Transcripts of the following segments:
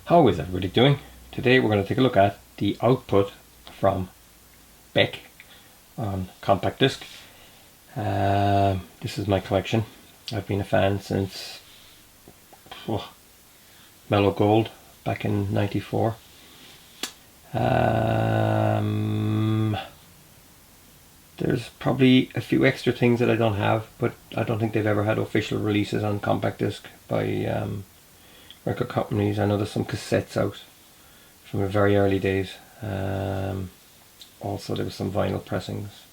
How is everybody doing? Today we're going to take a look at the output from Beck on compact disc. This is my collection. I've been a fan since Mellow Gold back in '94. There's probably a few extra things that I don't have, but I don't think they've ever had official releases on compact disc by record companies. I know there's some cassettes out from the very early days. Also there was some vinyl pressings,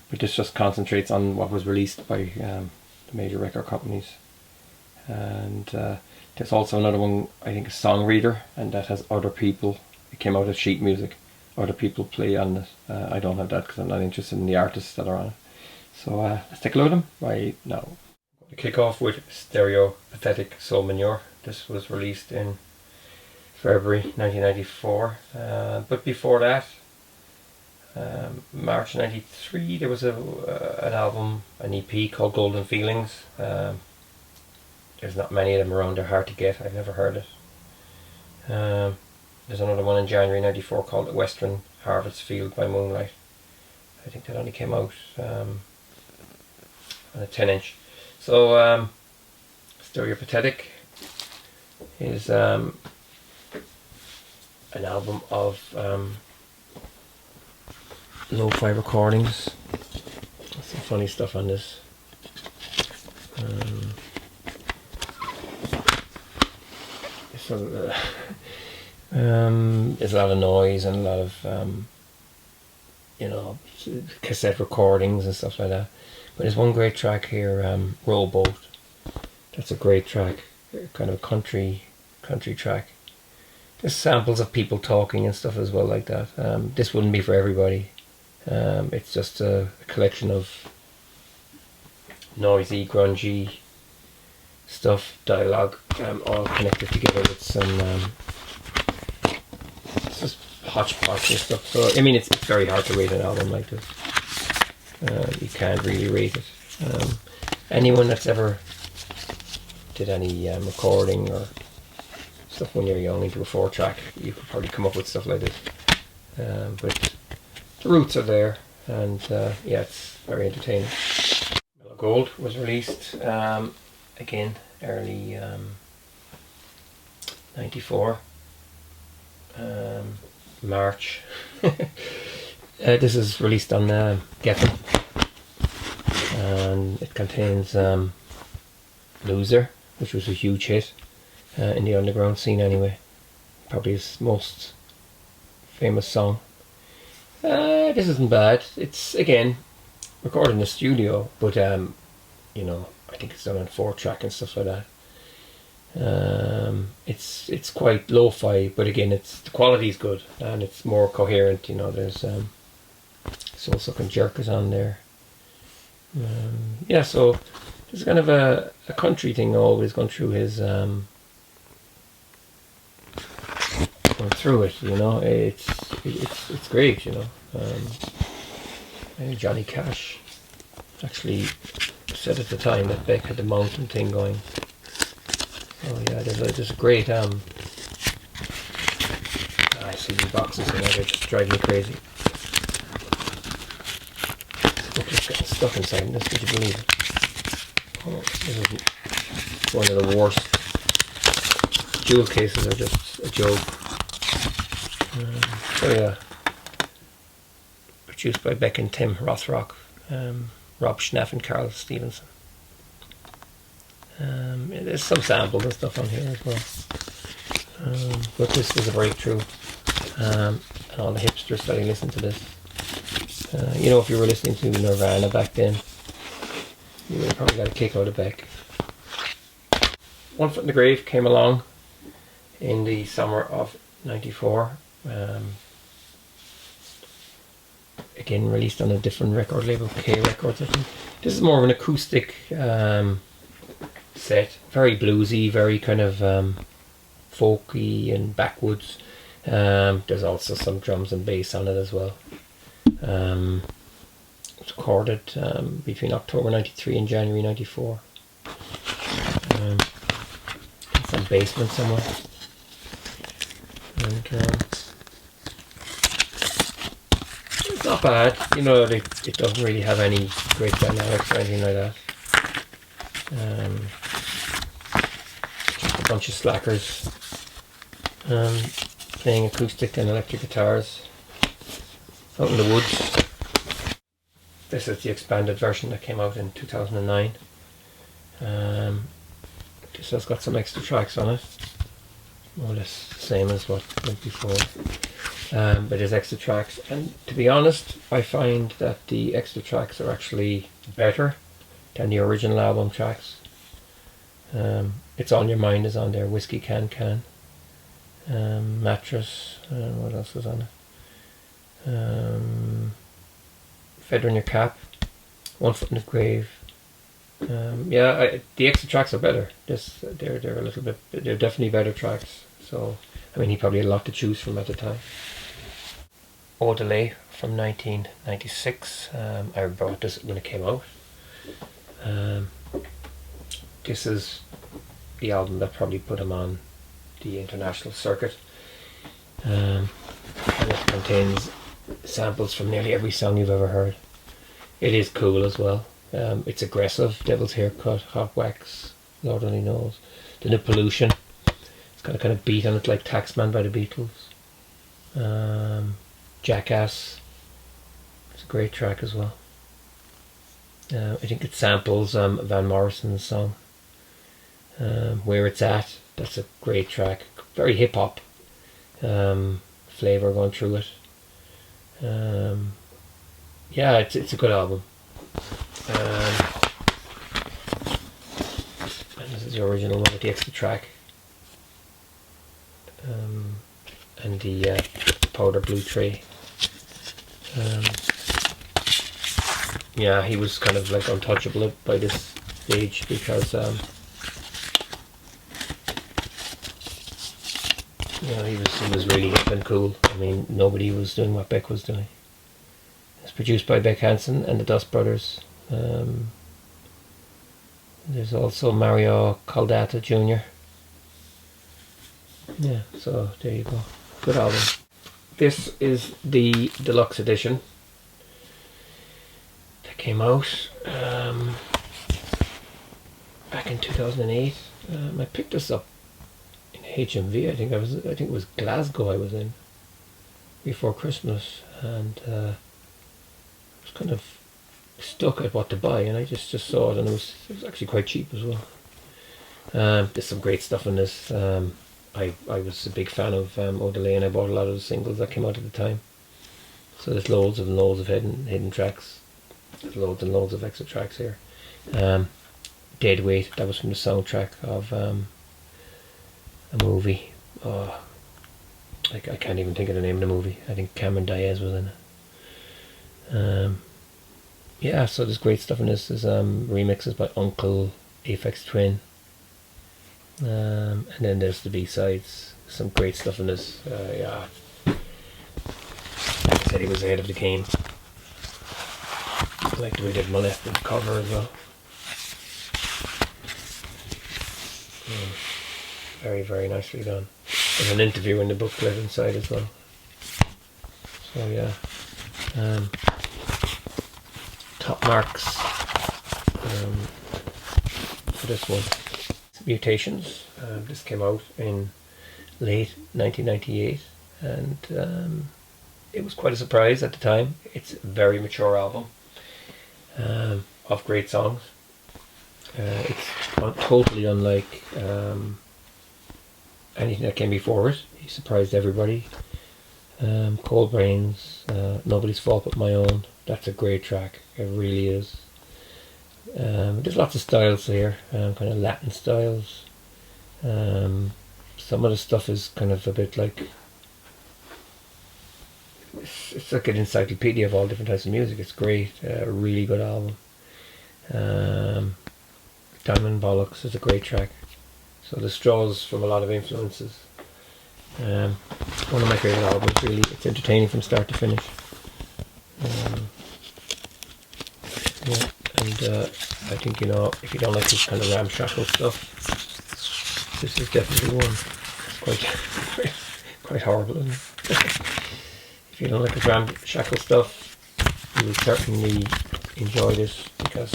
but this just concentrates on what was released by the major record companies. And there's also another one, I think, a Song Reader, and that has other people. It came out as sheet music. Other people play on it. I don't have that because I'm not interested in the artists that are on it. So let's take a look at them right now. To kick off with Stereopathetic Soul Manure. This was released in February 1994. But before that, March '93, there was an album, an EP called Golden Feelings. There's not many of them around. They're hard to get. I've never heard it. There's another one in January '94 called The Western Harvest Field by Moonlight. I think that only came out on a 10-inch. So Stereopathetic is an album of lo-fi recordings. There's some funny stuff on this. There's a lot of noise and a lot of cassette recordings and stuff like that. But there's one great track here, Rowboat. That's a great track, kind of a country track. There's samples of people talking and stuff as well like that. This wouldn't be for everybody. It's just a collection of noisy, grungy stuff, dialogue, all connected together with some it's just hodgepodge and stuff. So I mean, it's very hard to rate an album like this. You can't really rate it. Anyone that's ever did any recording or stuff when you're young into a 4-track, you could probably come up with stuff like this. But the roots are there, and yeah, it's very entertaining. Mellow Gold was released again early '94, March. This is released on Geffen, and it contains Loser, which was a huge hit in the underground scene anyway. Probably his most famous song. This isn't bad. It's, again, recorded in the studio, but I think it's done on 4-track and stuff like that. It's quite lo-fi, but again, the quality is good and it's more coherent. There's Soul Sucking Jerkers on there. Yeah, so there's kind of a country thing always going through his going through it. It's great. And Johnny Cash actually said at the time that Beck had the mountain thing going. Oh yeah, there's a great CD boxes and they're just driving me crazy. Look, just getting stuck inside this, would you believe it? Oh, this is one of the worst. Jewel cases are just a joke. So yeah, produced by Beck and Tim Rothrock, Rob Schneff and Carl Stevenson. There's some samples and stuff on here as well. But this was a breakthrough. And all the hipsters started listening to this. If you were listening to Nirvana back then, you would have probably got a kick out of Beck. One Foot in the Grave came along in the summer of '94. Again, released on a different record label, K Records, I think. This is more of an acoustic set, very bluesy, very kind of folky and backwoods. There's also some drums and bass on it as well. It was recorded between October '93 and January '94. In some basement somewhere. It's not bad, you know. It doesn't really have any great dynamics or anything like that. Just a bunch of slackers playing acoustic and electric guitars out in the woods. This is the expanded version that came out in 2009. This has got some extra tracks on it, more or less the same as what went before. But there's extra tracks, and to be honest, I find that the extra tracks are actually better than the original album tracks. It's On Your Mind is on there, Whiskey Can Can, Mattress, what else was on it? Feather in Your Cap, One Foot in the Grave. The extra tracks are better. They're a little bit, they're definitely better tracks. So, I mean, he probably had a lot to choose from at the time. Au Delay from 1996. I bought this when it came out. This is the album that probably put him on the international circuit. And it contains samples from nearly every song you've ever heard. It is cool as well. It's aggressive. Devil's Haircut, Hot Wax, Lord Only Knows. The New Pollution. It's got a kind of beat on it like Taxman by the Beatles. Jackass. It's a great track as well. I think it samples Van Morrison's song. Where It's At. That's a great track. Very hip hop flavour going through it. It's a good album. And this is the original one with the extra track. And the powder blue tray. He was kind of like untouchable by this stage because he was really hip and cool. I mean, nobody was doing what Beck was doing. It's produced by Beck Hansen and the Dust Brothers. There's also Mario Caldata Jr. Yeah, so there you go. Good album. This is the Deluxe Edition that came out back in 2008. I picked this up in HMV. I think it was Glasgow I was in before Christmas, and I was kind of stuck at what to buy, and I just saw it, and it was actually quite cheap as well. There's some great stuff in this. I was a big fan of Au Delay, and I bought a lot of the singles that came out at the time. So there's loads and loads of hidden tracks. There's loads and loads of extra tracks here. Dead Weight, that was from the soundtrack of a movie. I can't even think of the name of the movie. I think Cameron Diaz was in it. So there's great stuff in this. There's remixes by Uncle, Aphex Twin. And then there's the B-sides. Some great stuff in this. Like I said, he was ahead of the game. I like the way they did my left in the cover as well. Very, very nicely done. There's an interview in the booklet inside as well. So yeah. Top marks for this one. Mutations. This came out in late 1998, and it was quite a surprise at the time. It's a very mature album of great songs. It's totally unlike anything that came before it. He surprised everybody. Cold Brains, Nobody's Fault But My Own. That's a great track. It really is. There's lots of styles here, kind of Latin styles. Some of the stuff is kind of a bit like, it's like an encyclopedia of all different types of music. It's great. A really good album. Diamond Bollocks is a great track. So this draws from a lot of influences. One of my favourite albums, really. It's entertaining from start to finish. I think, if you don't like this kind of ramshackle stuff, this is definitely one. It's quite quite horrible, isn't it? If you don't like the Ramshakle stuff, you will certainly enjoy this, because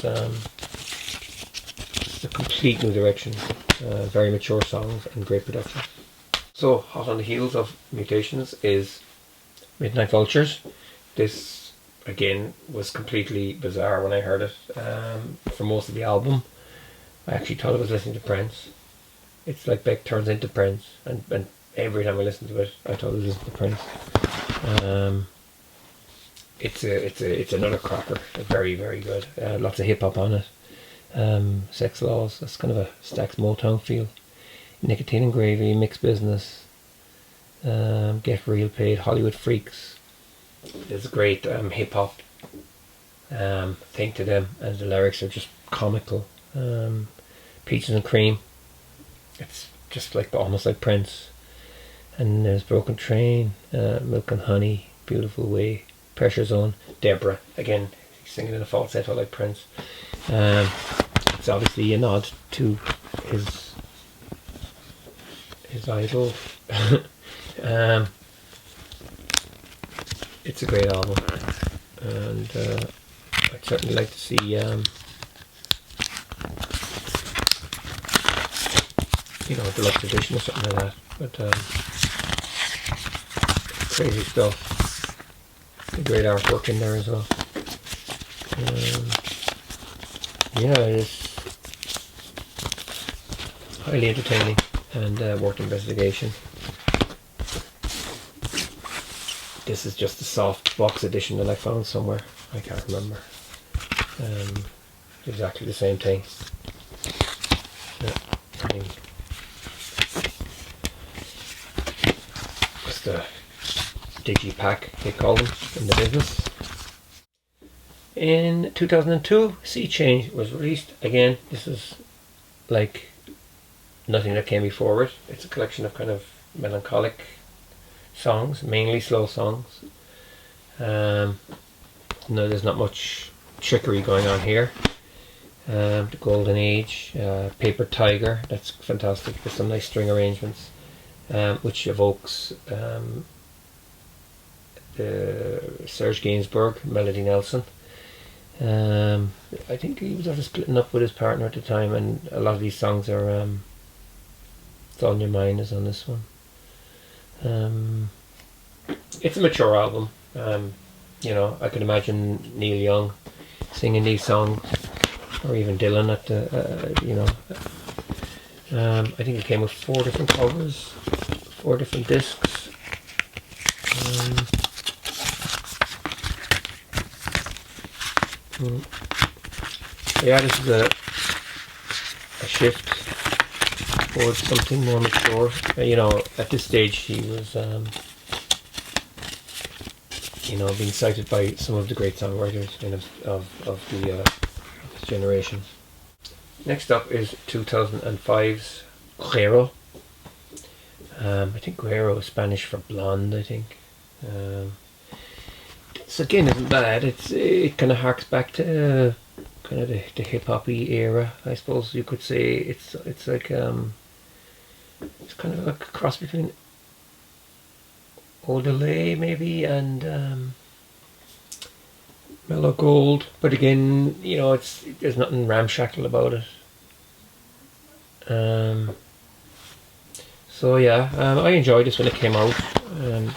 it's a complete new direction. Very mature songs and great production. So, hot on the heels of Mutations is Midnight Vultures. This, again, was completely bizarre when I heard it. For most of the album, I actually thought I was listening to Prince. It's like Beck turns into Prince, and every time I listened to it, I thought I was listening to Prince. It's another cracker. Very, very good. Lots of hip hop on it. Sex Laws, that's kind of a Stax Motown feel. Nicotine and Gravy, Mixed Business, Get Real Paid, Hollywood Freaks. There's a great hip hop thing to them, and the lyrics are just comical. Peaches and Cream, it's just like almost like Prince. And there's Broken Train, Milk and Honey, Beautiful Way, Pressure Zone, Deborah. Again, he's singing in a falsetto like Prince. It's obviously a nod to his idol. It's a great album, and I'd certainly like to see a deluxe edition or something like that. But crazy stuff. Great artwork in there as well. Yeah, it's highly entertaining and worth investigation. This is just a soft box edition that I found somewhere. I can't remember. Exactly the same thing. Just a digipack, they call them in the business. In 2002, Sea Change was released. Again, this is like nothing that came before it. It's a collection of kind of melancholic songs, mainly slow songs. No, there's not much trickery going on here. The Golden Age, Paper Tiger, that's fantastic. There's some nice string arrangements, which evokes the Serge Gainsbourg, Melody Nelson. I think he was after splitting up with his partner at the time, and a lot of these songs are It's On Your Mind is on this one. It's a mature album. I could imagine Neil Young singing these songs, or even Dylan at the I think it came with 4 different covers, 4 different discs. Yeah, this is a shift towards something more mature. At this stage he was being cited by some of the great songwriters of this generation. Next up is 2005's Crayol. I think Crayol is Spanish for blonde, I think. This again isn't bad. It kind of harks back to kind of the hip-hoppy era, I suppose you could say. It's like it's kind of like a cross between Odelay maybe and Mellow Gold, but again, there's nothing ramshackle about it. So yeah, I enjoyed this when it came out.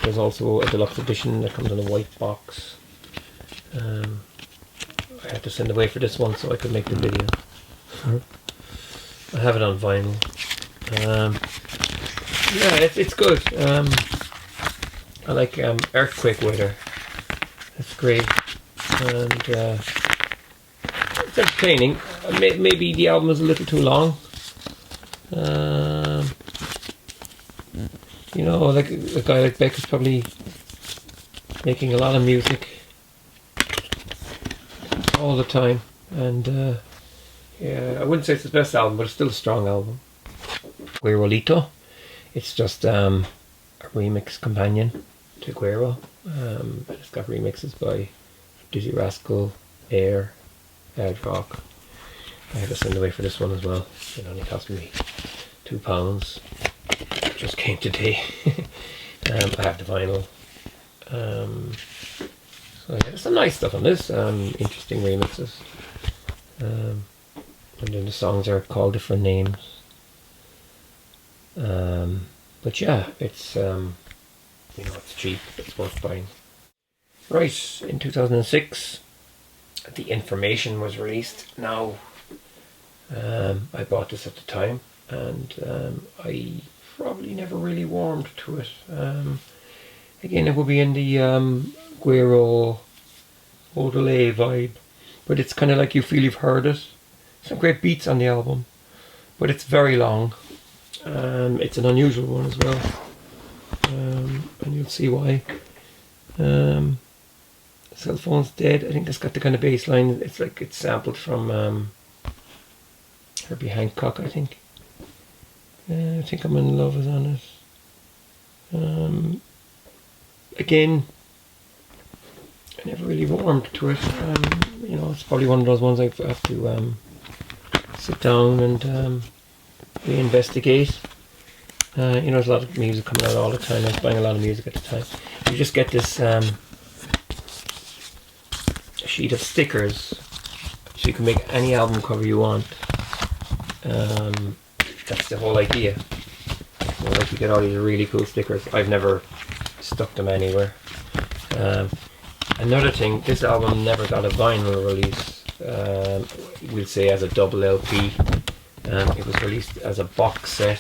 There's also a deluxe edition that comes in a white box. I had to send away for this one so I could make the video. I have it on vinyl. Yeah, it's good. I like Earthquake Weather. It's great, and it's entertaining. Maybe the album is a little too long. Like a guy like Beck is probably making a lot of music all the time, and yeah, I wouldn't say it's his best album, but it's still a strong album. Guerolito, it's just a remix companion to Guero. It's got remixes by Dizzy Rascal, Air, Ad Rock. I had to send away for this one as well. It only cost me £2. It just came today. I have the vinyl. So yeah, there's some nice stuff on this. Interesting remixes. And then the songs are called different names. But yeah, it's it's cheap. It's worth buying. Right, in 2006, the Information was released. Now, I bought this at the time, and I probably never really warmed to it. Again, it will be in the Guiro Odelay vibe, but it's kind of like you feel you've heard it. Some great beats on the album, but it's very long. It's an unusual one as well, and you'll see why. Cell Phone's Dead, I think that's got the kind of bass line. It's like it's sampled from Herbie Hancock, I think. I think I'm in Love is on it. Again, I never really warmed to it. It's probably one of those ones I have to sit down and reinvestigate. There's a lot of music coming out all the time. I was buying a lot of music at the time. You just get this sheet of stickers, so you can make any album cover you want. That's the whole idea. You get all these really cool stickers. I've never stuck them anywhere. Another thing, this album never got a vinyl release. We'll say as a double LP. It was released as a box set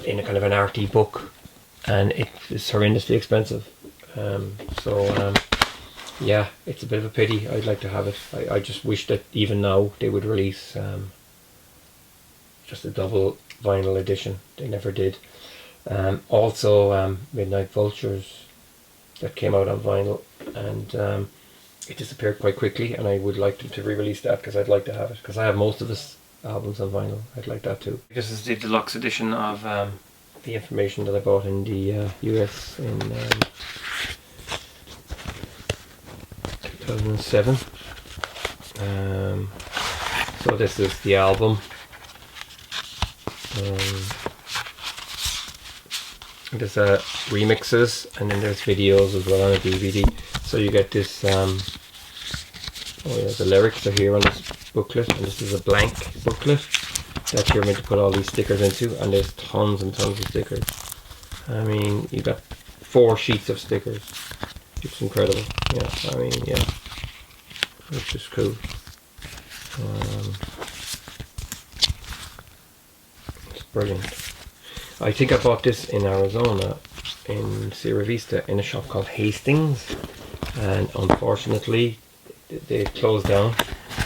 in a kind of an arty book, and it is horrendously expensive. Yeah, it's a bit of a pity. I'd like to have it. I just wish that even now they would release just a double vinyl edition. They never did. Also, Midnight Vultures, that came out on vinyl, and it disappeared quite quickly, and I would like them to re-release that because I'd like to have it, because I have most of his albums on vinyl. I'd like that too. This is the deluxe edition of the Information that I bought in the US in 2007. So this is the album. There's remixes, and then there's videos as well on a DVD. So you get this. The lyrics are here on this booklet, and this is a blank booklet that you're meant to put all these stickers into, and there's tons and tons of stickers. I mean, you got 4 sheets of stickers. It's incredible. Yeah, I mean, yeah, it's just cool. It's brilliant. I think I bought this in Arizona, in Sierra Vista, in a shop called Hastings, and unfortunately they closed down.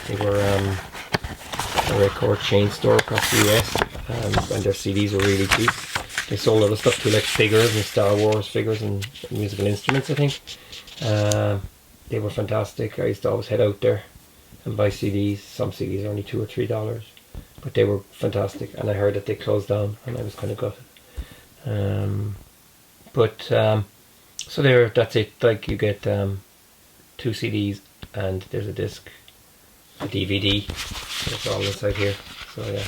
They were a record chain store across the US, and their CDs were really cheap. They sold other stuff too, like figures and Star Wars figures and musical instruments, I think. They were fantastic. I used to always head out there and buy CDs. Some CDs are only $2 or $3, but they were fantastic, and I heard that they closed down, and I was kind of gutted. So there, that's it. Like, you get 2 CDs, and there's a disc, a DVD. That's all inside here. So yeah,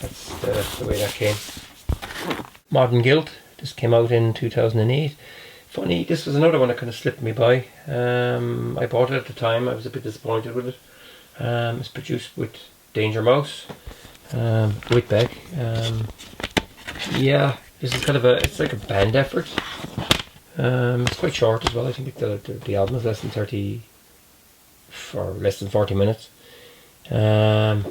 that's the way that came. Modern Guilt. This came out in 2008. Funny, this was another one that kind of slipped me by. I bought it at the time. I was a bit disappointed with it. It's produced with Danger Mouse, with Beck. Yeah, this is kind of it's like a band effort. It's quite short as well. I think the album is less than 30, or less than 40 minutes. Yeah,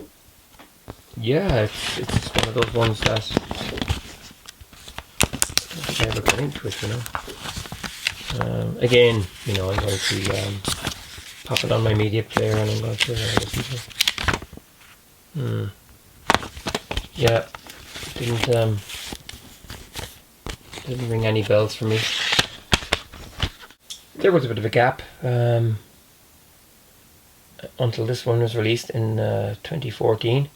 it's one of those ones that I don't think I ever got into it, you know. Again, you know, I'm going to pop it on my media player, and I'm going to listen to it. Yeah, didn't ring any bells for me. There was a bit of a gap until this one was released in 2014.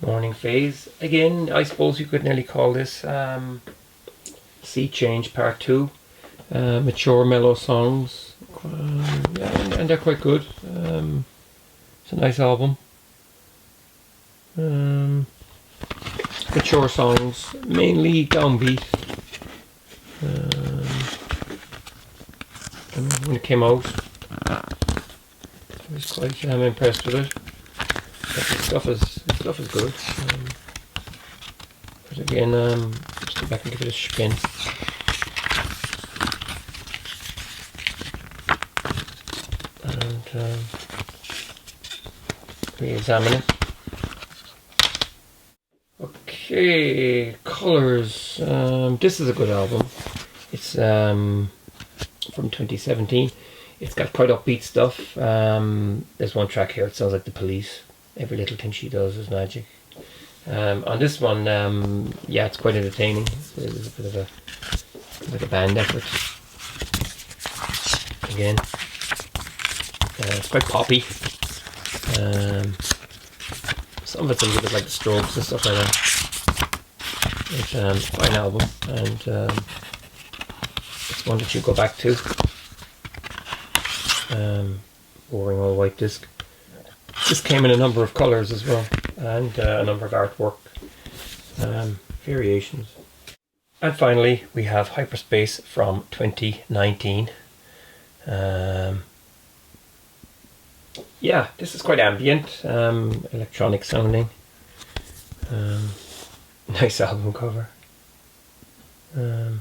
Morning Phase. Again, I suppose you could nearly call this Sea Change Part 2. Mature mellow songs, yeah, and they're quite good. It's a nice album. Mature songs, mainly downbeat, When it came out, I was quite impressed with it. But the stuff is good. But again, just go back and give it a spin. And re-examine it. Okay, colours. This is a good album. It's from 2017. It's got quite upbeat stuff. There's one track here. It sounds like The Police. Every little thing she does is magic. On this one, yeah, it's quite entertaining. There's a bit of a band effort. Again, it's quite poppy. Some of it's a little bit like the Strokes and stuff like that. It's a fine album, and it's one that you go back to. Boring old white disc. This came in a number of colours as well, and a number of artwork variations. And finally, we have Hyperspace from 2019. Yeah, this is quite ambient, electronic sounding. Nice album cover. Yeah,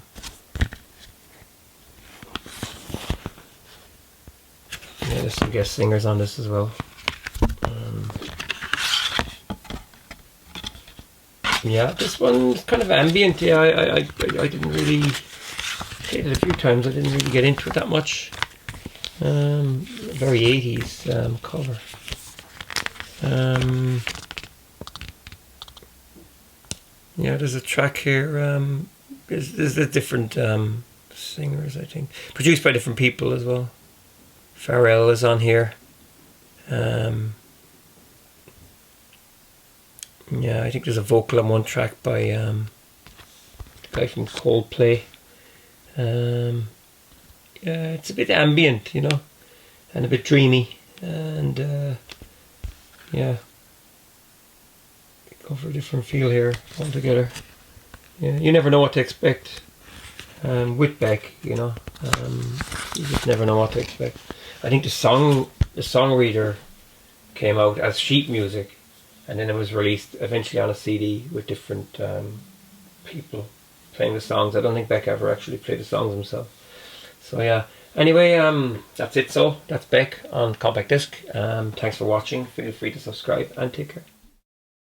there's some guest singers on this as well. Yeah, this one's kind of ambient. Yeah, I didn't really played it a few times. I didn't really get into it that much. Very 80s cover. Yeah, there's a track here. There's the different singers, I think, produced by different people as well. Crayol is on here. Yeah, I think there's a vocal on one track by the guy from Coldplay. Yeah, it's a bit ambient, you know, and a bit dreamy, and yeah, go for a different feel here altogether. Yeah, you never know what to expect with Beck, you know. You just never know what to expect. I think the song reader came out as sheet music, and then it was released eventually on a CD with different people playing the songs. I don't think Beck ever actually played the songs himself. So yeah. Anyway, that's it. So that's Beck on compact disc. Thanks for watching. Feel free to subscribe and take care.